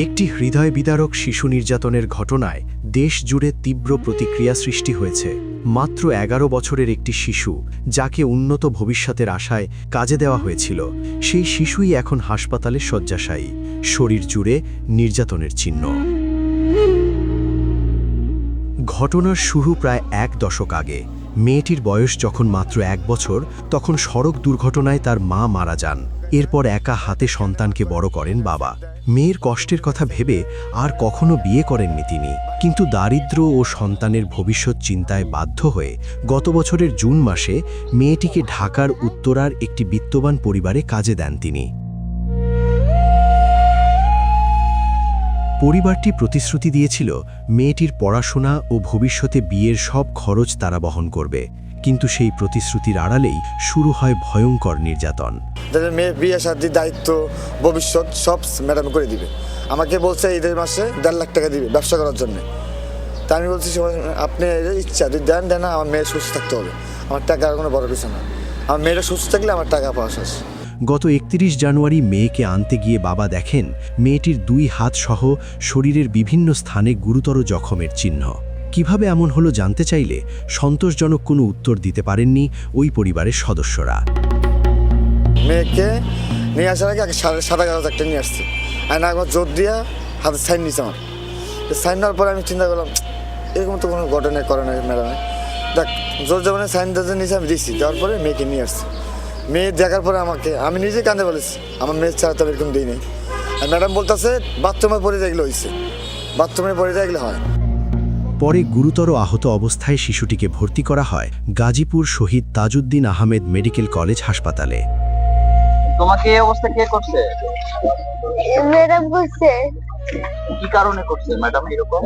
একটি হৃদয় বিদারক শিশু নির্যাতনের ঘটনায় দেশ জুড়ে তীব্র প্রতিক্রিয়া সৃষ্টি হয়েছে। মাত্র ১১ বছরের একটি শিশু, যাকে উন্নত ভবিষ্যতের আশায় কাজে দেওয়া হয়েছিল, সেই শিশুই এখন হাসপাতালে শয্যাশায়ী, শরীর জুড়ে নির্যাতনের চিহ্ন। ঘটনার শুরু প্রায় ১ দশক আগে। মেয়েটির বয়স যখন মাত্র ১ বছর, তখন সড়ক দুর্ঘটনায় তার মা মারা যান। এরপর একা হাতে সন্তানকে বড় করেন বাবা। মেয়ের কষ্টের কথা ভেবে আর কখনো বিয়ে করেননি তিনি, কিন্তু দারিদ্র্য ও সন্তানের ভবিষ্যৎ চিন্তায় বাধ্য হয়ে গত বছরের জুন মাসে মেয়েটিকে ঢাকার উত্তরার একটি বিত্তবান পরিবারে কাজে দেন তিনি। পরিবারটি প্রতিশ্রুতি দিয়েছিল মেয়েটির পড়াশোনা ও ভবিষ্যতে বিয়ের সব খরচ তারা বহন করবে, কিন্তু সেই প্রতিশ্রুতির আড়ালেই শুরু হয় ভয়ঙ্কর নির্যাতন। মেয়ে বিয়ে শাদীর দায়িত্ব ভবিষ্যৎ সব ম্যাডাম করে দিবে। আমাকে বলছে ঈদের মাসে ১.৫ লাখ টাকা দিবে ব্যবসা করার জন্য। তা আমি বলছি আপনি ইচ্ছা যদি দেন না, আমার মেয়ে সুস্থ থাকতে হবে, আমার টাকা আর কোনো বড় কিছু না, আমার মেয়েটা সুস্থ থাকলে আমার টাকা পাওয়া শেষ। গত ৩১ জানুয়ারি মেয়েকে আনতে গিয়ে বাবা দেখেন মেয়েটির ২ হাত সহ শরীরের বিভিন্ন স্থানে গুরুতর জখমের চিহ্ন। কিভাবে এমন হলো জানতে চাইলে সন্তোষজনক কোনো উত্তর দিতে পারেননি ওই পরিবারের সদস্যরা। মেয়েকে নিয়ে আসার আগে সাদা কাগজ একটা নিয়ে আসছে, আর না একবার জোর দিয়া হাতে সাইন নিয়েছে আমার। সাইন নেওয়ার পরে আমি চিন্তা করলাম এরকম তো কোনো ঘটনা করে না ম্যাডামে। দেখ জোর জমানে সাইন দিতে নিয়েছে, আমি দিচ্ছি। দেওয়ার পরে মেয়েকে নিয়ে আসছে। মেয়ে দেখার পরে আমি নিজে কাঁদে বলেছি, আমার মেয়ের ছাড়া তো এরকম দিই নেই। আর ম্যাডাম বলতেছে বাথরুমে পড়ে যায় এগুলো হয়েছে, বাথরুমে পড়ে যায় এগুলো হয়। পরে গুরুতর আহত অবস্থায় শিশুটিকে ভর্তি করা হয় গাজীপুর শহীদ তাজউদ্দিন আহমেদ মেডিকেল কলেজ হাসপাতালে। তোমাকে এই অবস্থা কে করছে? ম্যাডাম করছে। কি কারণে করছে ম্যাডাম এরকম?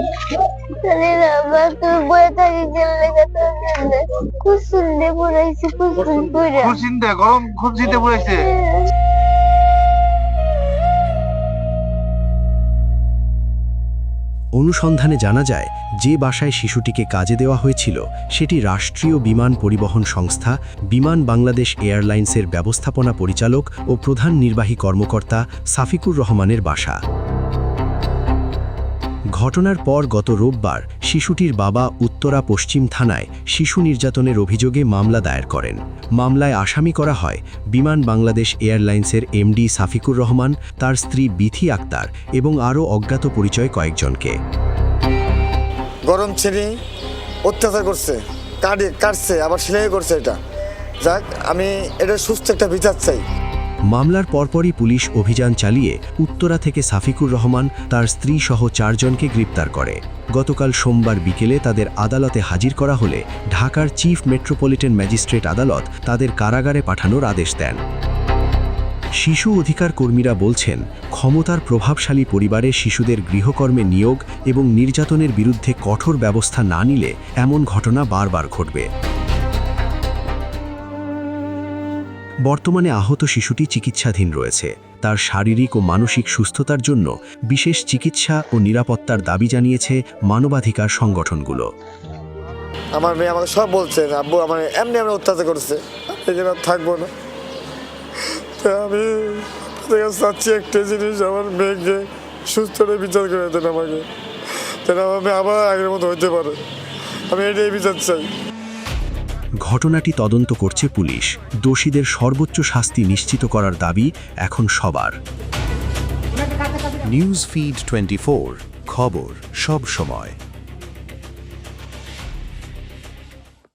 জানি না, বাথরুমে বসে থাকি গেলে কুসুম দিয়ে পড়াইছে, কুসুম কইরা খুশিন্দে গরম খুশিতে পড়েছে। অনুসন্ধানে জানা যায় যে বাসায় শিশুটিকে কাজে দেওয়া হয়েছিল সেটি রাষ্ট্রীয় বিমান পরিবহন সংস্থা বিমান বাংলাদেশ এয়ারলাইন্সের ব্যবস্থাপনা পরিচালক ও প্রধান নির্বাহী কর্মকর্তা সাফিকুর রহমানের বাসা। ঘটনার পর গত রোববার শিশুটির বাবা উত্তরা পশ্চিম থানায় শিশু নির্যাতনের অভিযোগে মামলা দায়ের করেন। মামলায় আসামি করা হয় বিমান বাংলাদেশ এয়ারলাইন্সের এমডি সাফিকুর রহমান, তার স্ত্রী বিথি আক্তার এবং আরও অজ্ঞাত পরিচয় কয়েকজনকে। গরম ছেড়ে অত্যাচার করছে, কাটছে, আবার সেলাই করছে। এটা যাক, আমি এটা সুস্থ একটা বিচার চাই। মামলার পরপরই পুলিশ অভিযান চালিয়ে উত্তরা থেকে সাফিকুর রহমান, তার স্ত্রী সহ ৪ জনকে গ্রেপ্তার করে। গতকাল সোমবার বিকেলে তাদের আদালতে হাজির করা হলে ঢাকার চিফ মেট্রোপলিটন ম্যাজিস্ট্রেট আদালত তাদের কারাগারে পাঠানোর আদেশ দেন। শিশু অধিকার কর্মীরা বলছেন, ক্ষমতার প্রভাবশালী পরিবারে শিশুদের গৃহকর্মে নিয়োগ এবং নির্যাতনের বিরুদ্ধে কঠোর ব্যবস্থা না নিলে এমন ঘটনা বারবার ঘটবে। বর্তমানে আহত শিশুটি চিকিৎসাধীন রয়েছে। তার শারীরিক ও মানসিক সুস্থতার জন্য বিশেষ চিকিৎসা ও নিরাপত্তার দাবি জানিয়েছে মানবাধিকার সংগঠনগুলো। আমার মেয়ে আমাকে সব বলছে, আব্বু আমার এমনি অত্যাচার করছে, এখানে থাকবো না। আমি চাচ্ছি একটা জিনিস, আমার মেয়েকে সুস্থ বিচার করে দেন আমাকে, যেন আমার মেয়ে আবার আগের মতো হইতে পারে। আমি এটাই বিচার চাই। ঘটনাটি তদন্ত করছে পুলিশ। দোষীদের সর্বোচ্চ শাস্তি নিশ্চিত করার দাবি এখন সবার। নিউজ ফিড 24, খবর সব সময়।